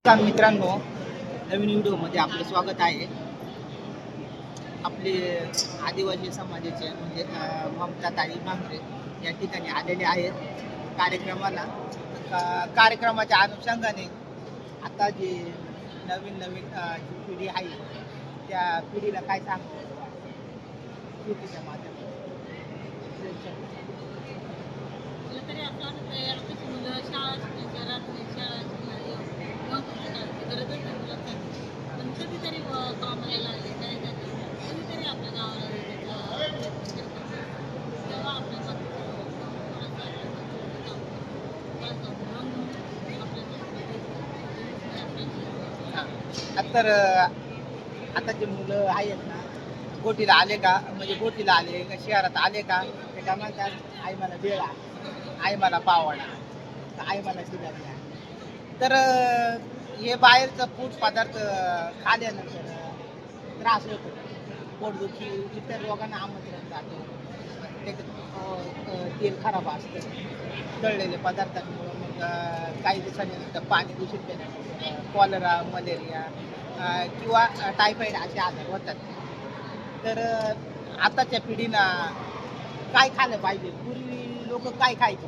नमस्कार मित्रांनो, नवीन व्हिडिओमध्ये आपलं स्वागत आहे. आपले आदिवासी समाजाचे म्हणजे ममताताई भांगरे या ठिकाणी आलेले आहेत कार्यक्रमाला. कार्यक्रमाच्या अनुषंगाने आता जे नवीन नवीन जी पिढी आहे त्या पिढीला काय सांगतो शेतीच्या माध्यमातून. मला तरी असं वाटतंय आताची मुलं शाळा शिकायच्या, रात्री शाळा शिकणारी नोकरीची करायची गरजच नाही मुलांसाठी. पण कधीतरी कामाला लागले काय झालं, कधीतरी आपल्या गावाला भेटायचा प्रयत्न करतात. तेव्हा आपल्या मातीचं थोडंसं आपल्या मातीचं काम कळतं म्हणून आपल्या हां, तर आता जे मुलं आहेत ना गोटीला आले का म्हणजे गोटीला आले का शहरात आले का ते काय म्हणतात आई मला बेळा, आई मला पावडा, आई मला शिजायला. तर हे बाहेरचं फूड पदार्थ खाल्ल्यानंतर त्रास होतो, पोटदुखी, इतर लोकांना आमंत्रण जातो. ते तेल खराब असतं, तळलेले पदार्थांमुळं मग काही दिवसांनंतर पाणी दूषित केल्यामुळे कॉलरा, मलेरिया किंवा टायफॉईड असे आजार होतात. तर आताच्या पिढीला काय खाल्लं पाहिजे? पूर्वी लोक काय खायचे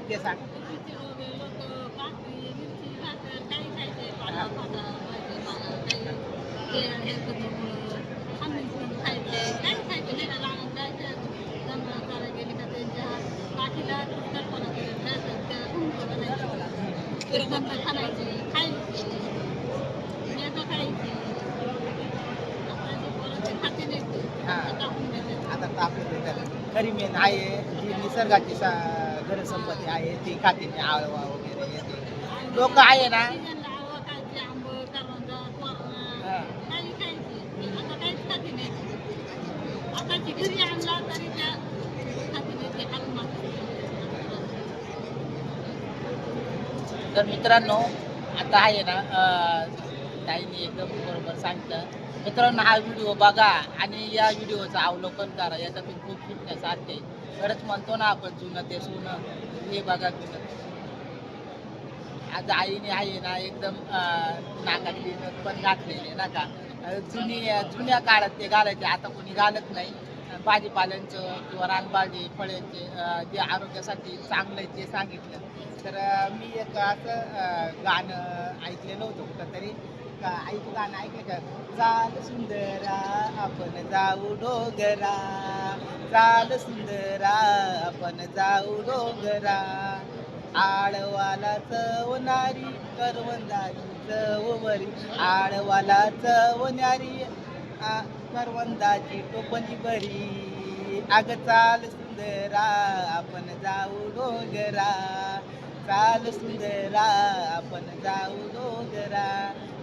ते सांग. पूर्वीचे लोक भाकरी, मिरची, भाकर काही खायचे, पालेभाज्या, भाजीपाला काही ते हे करून खाणं खायचे, काही खायचे नाही का लहान जायचं जंगलात चालायला गेले का त्यांच्या पाठीला कल्पना करत राहतात त्या घुमकं बनायची, दुर्गंध खाणायची, खायची, मेंढं खायची. आताची पोरं ते खाते नाहीत, हां, टाकून देतात. आता टाकून देतात. खरी मेन आहे जी निसर्गाची घनसंपत्ती आहे ती खाते नाही, आळवा वगैरे येते. लोक आहे ना. सीजनला आवळा खायची, आंबं, करवंद, तोरणं हां, काही खायची. आता काहीच खाते नाही. आताची घरी आणला तरी त्या खाते नाही, ते खाऊन मागते. तर मित्रांनो आता आहे ना ताईने एकदम बरोबर सांगितलं. मित्रांनो हा व्हिडिओ बघा आणि या व्हिडिओचं अवलोकन करा, याच्यातून खूप शिकण्यासारखे. खरंच म्हणतो ना आपण जुनं ते सोनं, हे बघा जुनं. आज आईने आहे ना एकदम नाकातली नथ पण घातलेली ना का. जुन्या काळात ते घालायचे, आता कोणी घालत नाही. भाजीपाल्यांचं किंवा रानभाजी फळांचे जे आरोग्यासाठी चांगलं आहे ते सांगितलं. तर मी एक असं गाणं ऐकलेलं होतं कुठंतरी. आईचं गाणं ऐकलं का? चाल सुंदरा आपण जाऊ डोंगरा, चाल सुंदरा आपण जाऊ डोंगरा, आळवाला चवणारी करवंदाची चवबरी, आळवाला चवणारी करवंदाची टोपली बरी, अग चाल सुंदरा आपण जाऊ डोंगरा, चाल सुंदरा आपण जाऊ डोंगरा.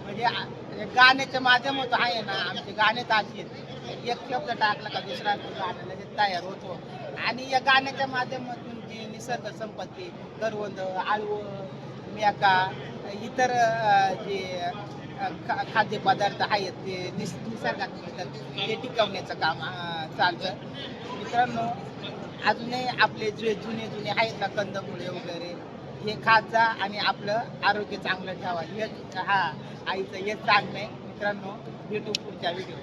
म्हणजे गाण्याच्या माध्यमातून आहे ना आमचे गाणेच अशी आहेत. एक शब्द टाकला का दुसरा गाणं लगेच तयार होतो. आणि या गाण्याच्या माध्यमातून जी निसर्ग संपत्ती, करवंद, आळवं, मेका, इतर जे खाद्यपदार्थ आहेत ते निसर्गात मिळतात ते टिकवण्याचं काम चालतं. मित्रांनो अजूनही आपले जे जुने जुने आहेत ना कंदमुळे वगैरे हे खात जा आणि आपलं आरोग्य चांगलं ठेवा. हेच आईचं हेच सांगणं आहे. मित्रांनो भेटू पुढच्या व्हिडिओ.